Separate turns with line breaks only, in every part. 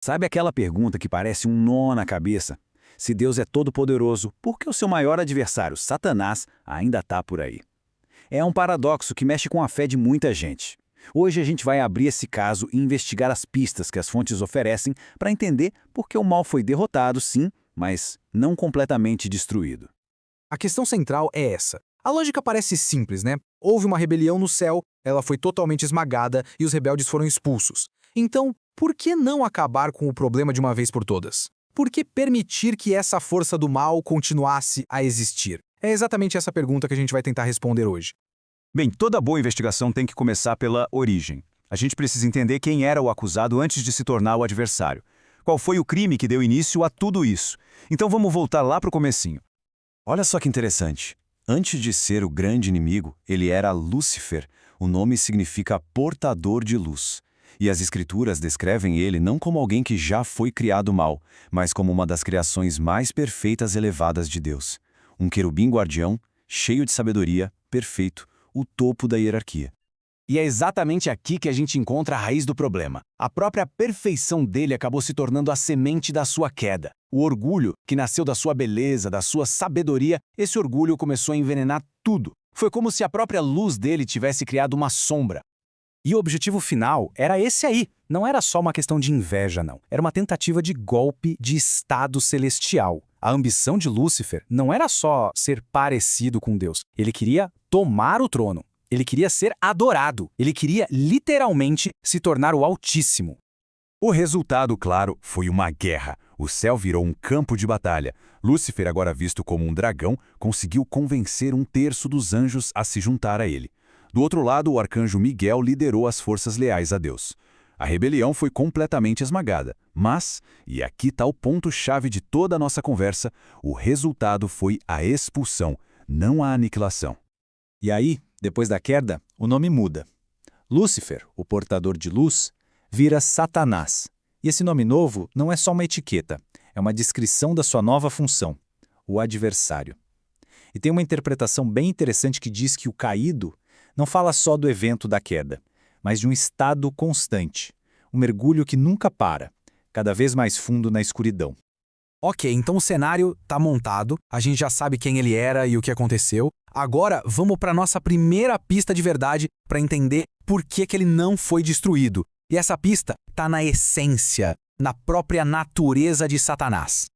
Sabe aquela pergunta que parece um nó na cabeça? Se Deus é todo-poderoso, por que o seu maior adversário, Satanás, ainda está por aí? É um paradoxo que mexe com a fé de muita gente. Hoje a gente vai abrir esse caso e investigar as pistas que as fontes oferecem para entender por que o mal foi derrotado, sim, mas não completamente destruído.
A questão central é essa. A lógica parece simples, né? Houve uma rebelião no céu, ela foi totalmente esmagada e os rebeldes foram expulsos. Então, por que não acabar com o problema de uma vez por todas? Por que permitir que essa força do mal continuasse a existir? É exatamente essa pergunta que a gente vai tentar responder hoje.
Bem, toda boa investigação tem que começar pela origem. A gente precisa entender quem era o acusado antes de se tornar o adversário. Qual foi o crime que deu início a tudo isso? Então vamos voltar lá para o comecinho. Olha só que interessante. Antes de ser o grande inimigo, ele era Lúcifer. O nome significa portador de luz. E as escrituras descrevem ele não como alguém que já foi criado mal, mas como uma das criações mais perfeitas e elevadas de Deus. Um querubim guardião, cheio de sabedoria, perfeito, o topo da hierarquia.
E é exatamente aqui que a gente encontra a raiz do problema. A própria perfeição dele acabou se tornando a semente da sua queda. O orgulho, que nasceu da sua beleza, da sua sabedoria, esse orgulho começou a envenenar tudo. Foi como se a própria luz dele tivesse criado uma sombra.
E o objetivo final era esse aí. Não era só uma questão de inveja, não. Era uma tentativa de golpe de estado celestial. A ambição de Lúcifer não era só ser parecido com Deus. Ele queria tomar o trono. Ele queria ser adorado. Ele queria literalmente se tornar o Altíssimo.
O resultado, claro, foi uma guerra. O céu virou um campo de batalha. Lúcifer, agora visto como um dragão, conseguiu convencer um terço dos anjos a se juntar a ele. Do outro lado, o arcanjo Miguel liderou as forças leais a Deus. A rebelião foi completamente esmagada, mas, e aqui está o ponto-chave de toda a nossa conversa, o resultado foi a expulsão, não a aniquilação.
E aí, depois da queda, o nome muda. Lúcifer, o portador de luz, vira Satanás. E esse nome novo não é só uma etiqueta, é uma descrição da sua nova função, o adversário. E tem uma interpretação bem interessante que diz que o caído não fala só do evento da queda, mas de um estado constante, um mergulho que nunca para, cada vez mais fundo na escuridão. Ok, então o cenário está montado, a gente já sabe quem ele era e o que aconteceu. Agora vamos para a nossa primeira pista de verdade para entender por que ele não foi destruído. E essa pista está na essência, na própria natureza de Satanás.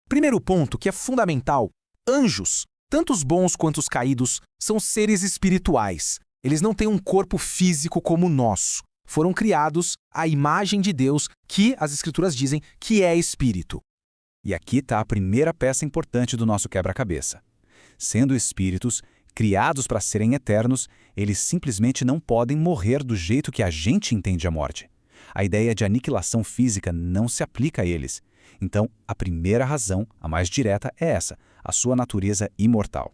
Primeiro ponto que é fundamental: anjos, tanto os bons quanto os caídos, são seres espirituais. Eles não têm um corpo físico como o nosso. Foram criados à imagem de Deus, que as Escrituras dizem que é espírito.
E aqui está a primeira peça importante do nosso quebra-cabeça. Sendo espíritos, criados para serem eternos, eles simplesmente não podem morrer do jeito que a gente entende a morte. A ideia de aniquilação física não se aplica a eles. Então, a primeira razão, a mais direta, é essa, a sua natureza imortal.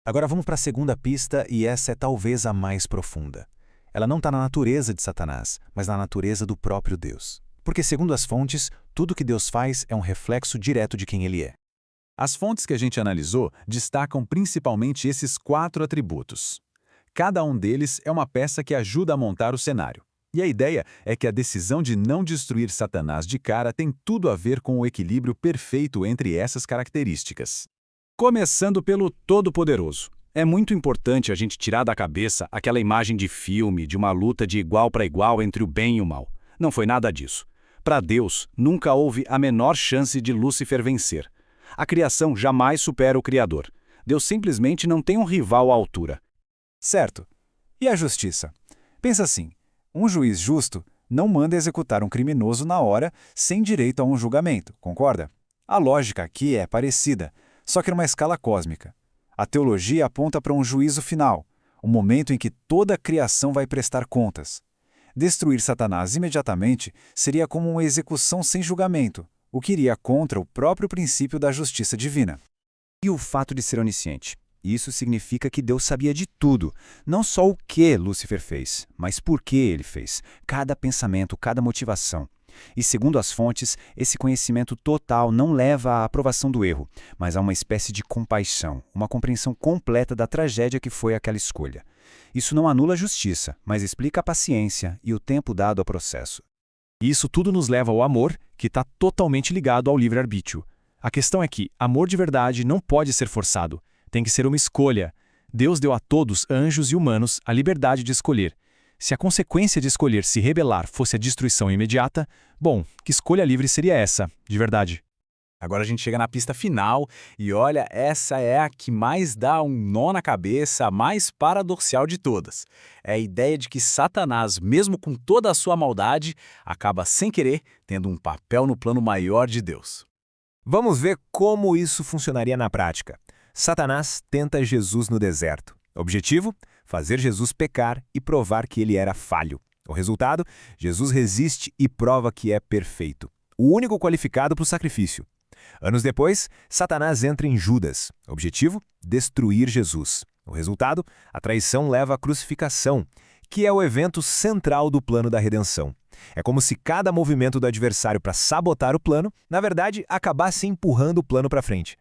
Agora vamos para a segunda pista, e essa é talvez a mais profunda. Ela não está na natureza de Satanás, mas na natureza do próprio Deus. Porque, segundo as fontes, tudo que Deus faz é um reflexo direto de quem Ele é.
As fontes que a gente analisou destacam principalmente esses 4 atributos. Cada um deles é uma peça que ajuda a montar o cenário. E a ideia é que a decisão de não destruir Satanás de cara tem tudo a ver com o equilíbrio perfeito entre essas características. Começando pelo Todo-Poderoso. É muito importante a gente tirar da cabeça aquela imagem de filme, de uma luta de igual para igual entre o bem e o mal. Não foi nada disso. Para Deus, nunca houve a menor chance de Lúcifer vencer. A criação jamais supera o Criador. Deus simplesmente não tem um rival à altura.
Certo. E a justiça? Pensa assim, um juiz justo não manda executar um criminoso na hora sem direito a um julgamento, concorda? A lógica aqui é parecida, só que numa escala cósmica. A teologia aponta para um juízo final, um momento em que toda a criação vai prestar contas. Destruir Satanás imediatamente seria como uma execução sem julgamento, o que iria contra o próprio princípio da justiça divina.
E o fato de ser onisciente? Isso significa que Deus sabia de tudo, não só o que Lúcifer fez, mas por que ele fez, cada pensamento, cada motivação. E segundo as fontes, esse conhecimento total não leva à aprovação do erro, mas a uma espécie de compaixão, uma compreensão completa da tragédia que foi aquela escolha. Isso não anula a justiça, mas explica a paciência e o tempo dado ao processo.
E isso tudo nos leva ao amor, que está totalmente ligado ao livre-arbítrio. A questão é que amor de verdade não pode ser forçado, tem que ser uma escolha. Deus deu a todos, anjos e humanos, a liberdade de escolher. Se a consequência de escolher se rebelar fosse a destruição imediata, bom, que escolha livre seria essa, de verdade?
Agora a gente chega na pista final e olha, essa é a que mais dá um nó na cabeça, a mais paradoxal de todas. É a ideia de que Satanás, mesmo com toda a sua maldade, acaba sem querer tendo um papel no plano maior de Deus.
Vamos ver como isso funcionaria na prática. Satanás tenta Jesus no deserto. Objetivo? Fazer Jesus pecar e provar que ele era falho. O resultado? Jesus resiste e prova que é perfeito. O único qualificado para o sacrifício. Anos depois, Satanás entra em Judas. Objetivo? Destruir Jesus. O resultado? A traição leva à crucificação, que é o evento central do plano da redenção. É como se cada movimento do adversário para sabotar o plano, na verdade, acabasse empurrando o plano para frente.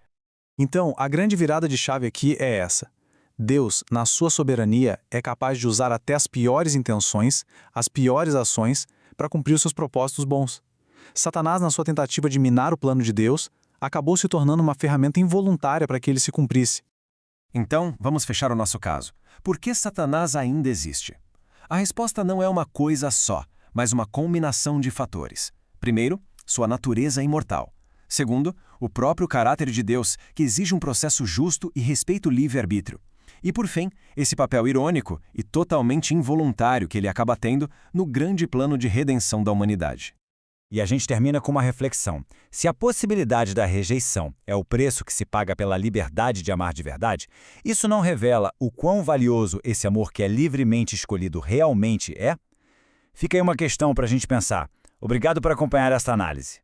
Então, a grande virada de chave aqui é essa. Deus, na sua soberania, é capaz de usar até as piores intenções, as piores ações, para cumprir os seus propósitos bons. Satanás, na sua tentativa de minar o plano de Deus, acabou se tornando uma ferramenta involuntária para que ele se cumprisse.
Então, vamos fechar o nosso caso. Por que Satanás ainda existe? A resposta não é uma coisa só, mas uma combinação de fatores. Primeiro, sua natureza imortal. Segundo, o próprio caráter de Deus, que exige um processo justo e respeita o livre-arbítrio. E, por fim, esse papel irônico e totalmente involuntário que ele acaba tendo no grande plano de redenção da humanidade.
E a gente termina com uma reflexão. Se a possibilidade da rejeição é o preço que se paga pela liberdade de amar de verdade, isso não revela o quão valioso esse amor que é livremente escolhido realmente é? Fica aí uma questão para a gente pensar. Obrigado por acompanhar esta análise.